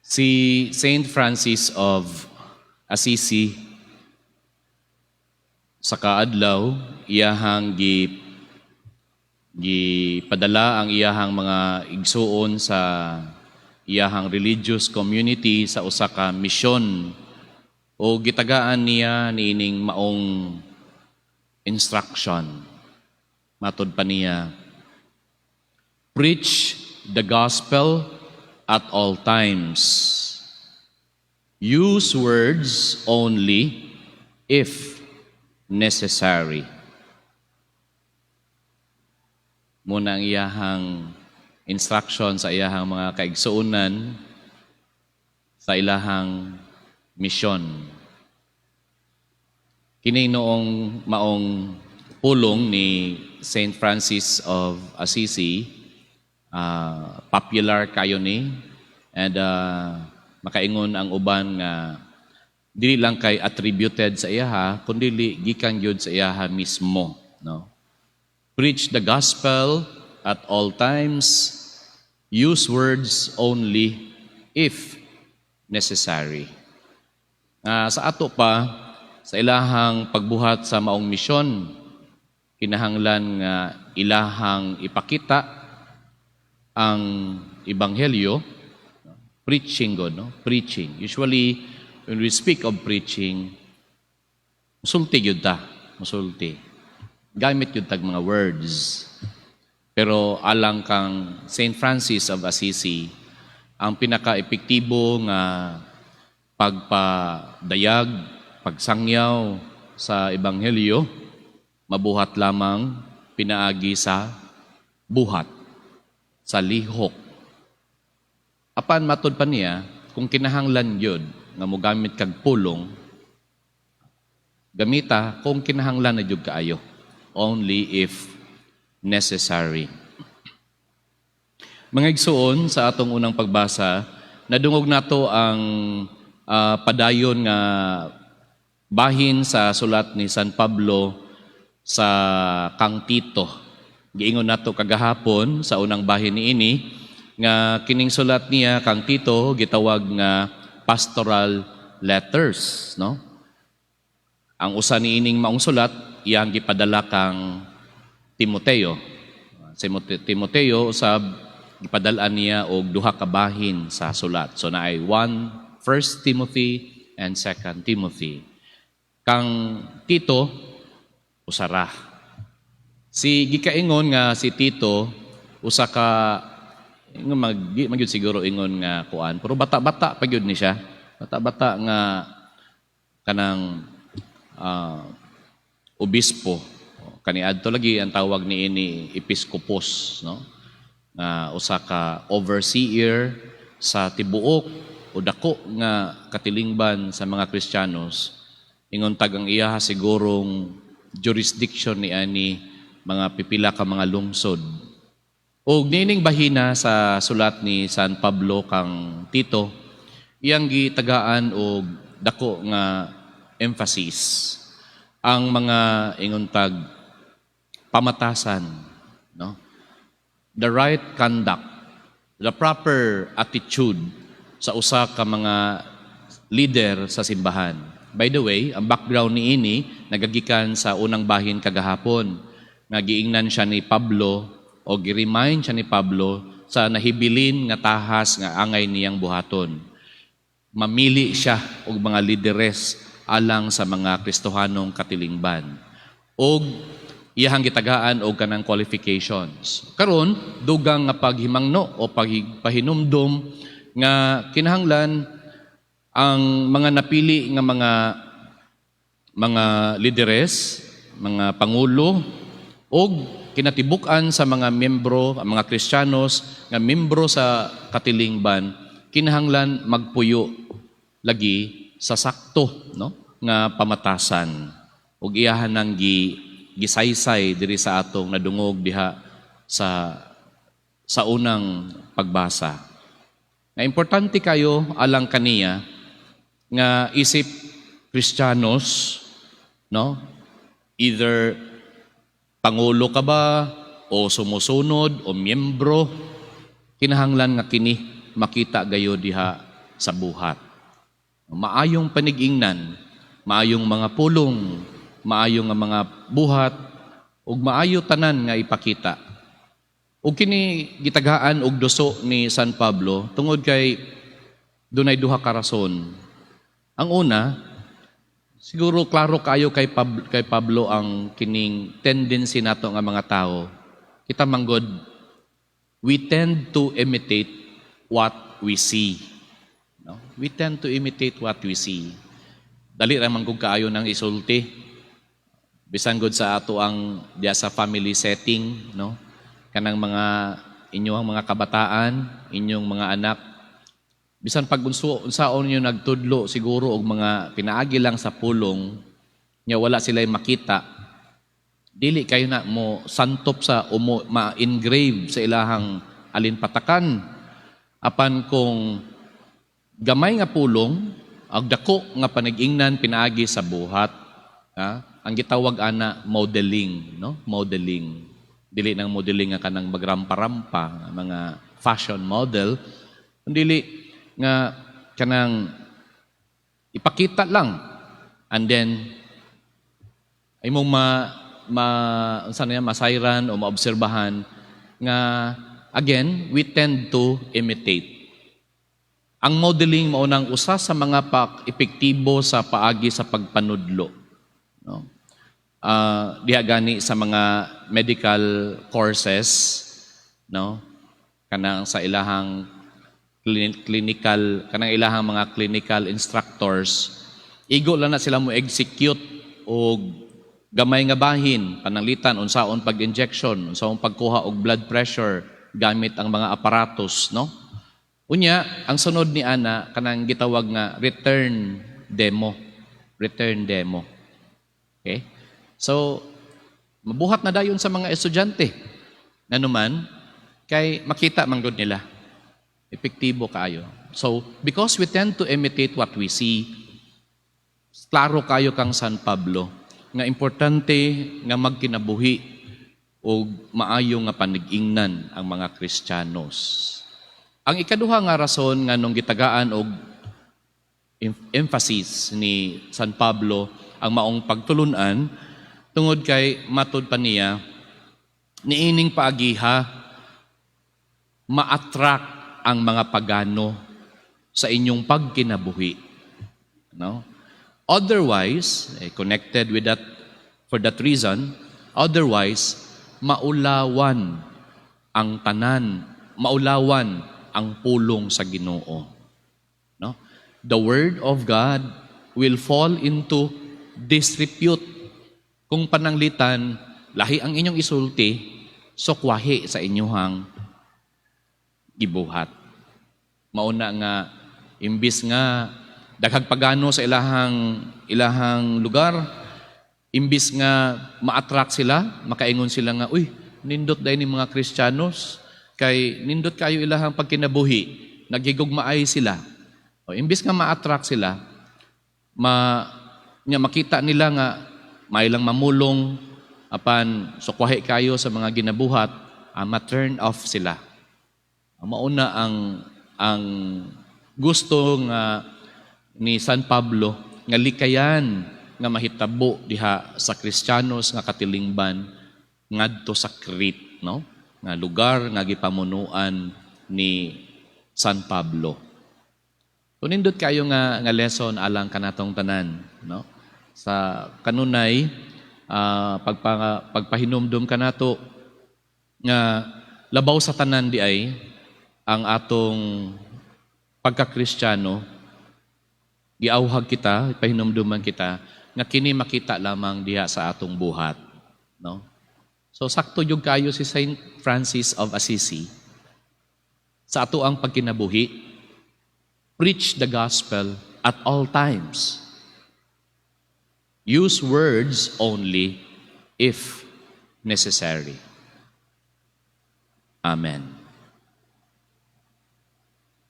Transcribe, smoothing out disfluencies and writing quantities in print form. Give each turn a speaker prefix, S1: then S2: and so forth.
S1: Si Saint Francis of Assisi sa kaadlaw iyahang gipadala ang iyahang mga igsuon sa iyahang religious community sa usa ka misyon o gitagaan niya niining maong instruction. Matod pa niya, preach the gospel at all times. Use words only if necessary. Muna ang iyahang instruction sa iyahang mga kaigsuonan sa ilahang misyon. Kini noong maong pulong ni Saint Francis of Assisi, popular kayo ni, and makaingon ang uban nga dili lang kay attributed sa iyaha kundi gikan gyud sa iyaha mismo, no? Preach the gospel at all times. Use words only if necessary. Sa ato pa sa ilahang pagbuhat sa maong misyon, kinahanglan nga ilahang ipakita ang ebanghelyo, preaching God, no? Preaching. Usually, when we speak of preaching, musulti yun ta. Musulti. Gamit yun tag mga words. Pero alang kang Saint Francis of Assisi, ang pinaka-epektibo nga pagpadayag, pagsangyaw sa ebanghelyo, mabuhat lamang pinaagi sa buhat, sa lihok. Apan matod pa niya, kung kinahanglan yun, nga mo gamit kag pulong, gamita kung kinahanglan na yun kaayo. Only if necessary. Mga igsuon, sa atong unang pagbasa, nadungog nato ang padayon nga bahin sa sulat ni San Pablo sa kang Tito. Giingon nato kagahapon sa unang bahin niini nga kining sulat niya kang Tito gitawag nga pastoral letters, no? Ang usa niining maong sulat iyang gipadala kang Timoteo. Si Timoteo usab gipadalaan niya og duha ka bahin sa sulat. So naay 1 Timothy and 2 Timothy. Kang Tito usara. Si gikaingon nga si Tito usa ka magyud siguro ingon nga kuan pero bata-bata pa gyud ni siya. Bata-bata nga kanang obispo. Kaniadto lagi ang tawag niini episkopos, no? Usa ka overseer sa tibuok o dako nga katilingban sa mga Kristiyanos. Ingon tag ang iya sigurong jurisdiction ni ani mga pipila ka mga lungsod. O nining bahina sa sulat ni San Pablo kang Tito, iyang gitagaan og dako nga emphasis ang mga inguntag pamatasan, no? The right conduct, the proper attitude sa usa ka mga leader sa simbahan. By the way, ang background niini nagagikan sa unang bahin kagahapon. Nagiingnan siya ni Pablo o gi-remind siya ni Pablo sa nahibilin nga tahas nga angay niyang buhaton. Mamili siya og mga lideres alang sa mga Kristohanong katilingban. Og iyahang gitagaan og kanang qualifications. Karon dugang nga paghimangno o pahinumdum nga kinahanglan ang mga napili nga mga lideres, mga pangulo og kinatibuk-an sa mga miyembro, ang mga Kristiyanos nga miyembro sa katilingban, kinahanglan magpuyo lagi sa sakto, no? Nga pamatasan. Ug iyahan nang gisaysay diri sa atong nadungog diha sa unang pagbasa. Nga importante kayo alang kaniya nga isip Kristiyanos, no? Either pangulo ka ba o sumusunod o miyembro, kinahanglan nga kini makita gayo diha sa buhat. Maayong panigingnan, maayong mga pulong, maayong nga mga buhat, ug maayo tanan nga ipakita. Ug kini gitagaan og duso ni San Pablo tungod kay dunay duha ka rason. Ang una, siguro klaro kayo kay Pablo ang kining tendency nato nga mga tao. Kita manggod, we tend to imitate what we see. No? We tend to imitate what we see. Dali ra man kung kaayo ng isulti. Bisan gud sa ato ang diya sa family setting, no? Kanang mga inyong mga kabataan, inyong mga anak, bisan pag unsaon niyo nagtudlo siguro og mga pinaagi lang sa pulong nya wala sila makita, dili kayo na mo santop sa ma-engrave sa ilahang alinpatakan. Apan kung gamay nga pulong, ag dako nga panag-ingnan pinaagi sa buhat, ang gitawag ana modeling, no? Modeling. Dili nang modeling nga kanang magrampa-rampa, mga fashion model, dili nga kanang ipakita lang, and then ay mong masayran o maobserbahan nga again we tend to imitate. Ang modeling mao nang usa sa mga epektibo sa paagi sa pagpanudlo, no? Diha gani sa mga medical courses, no? Kanang sa ilahang ilahang mga clinical instructors, igo lang na sila mo execute og gamay nga bahin, pananglitan, unsaon pag-injection, unsaon pagkuha og blood pressure gamit ang mga aparatos, no? Unya, ang sunod ni ana kanang gitawag nga return demo. Return demo. Okay? So, mabuhat na dayon sa mga estudyante. Nanuman, kay makita man gud nila. Epektibo kayo. So, because we tend to imitate what we see, klaro kayo kang San Pablo, nga importante nga magkinabuhi o maayo nga panigingnan ang mga Kristiyanos. Ang ikaduha nga rason nga nung gitagaan og emphasis ni San Pablo ang maong pagtulunan, tungod kay matud pa niya, niining paagiha, ma-attract ang mga pagano sa inyong pagkinabuhi. No? Otherwise, connected with that, for that reason, otherwise, maulawan ang tanan, maulawan ang pulong sa Ginoo. No? The Word of God will fall into disrepute. Kung pananglitan, lahi ang inyong isulti, sukwahi sa inyong gibuhat. Mauna nga, imbis nga daghag pagano sa ilahang lugar, imbis nga ma-attract sila, makaingon sila nga, uy, nindot dahil ni mga Kristiyanos, kay nindot kayo ilahang pagkinabuhi, nagigugmaay sila. O, imbis nga ma-attract sila, makita nila nga, may lang mamulong, apan sukwahi kayo sa mga ginabuhat, ma-turn off sila. Mauna ang gusto nga ni San Pablo nga likayan nga mahitabo diha sa Kristiyanos nga katilingban ngadto sa Crete, no? Nga lugar nga gipamunuan ni San Pablo. Tunindot kayo nga lesson alang kanatong tanan, no? Sa kanunay pagpahinumdum kanato nga labaw sa tanan di ay ang atong pagka-Kristiyano, giauhag kita, pahinumduman kita, nga kini makita lamang diha sa atong buhat. No? So, sakto yung kayo si Saint Francis of Assisi, sa ato ang pagkinabuhi, preach the gospel at all times. Use words only if necessary. Amen.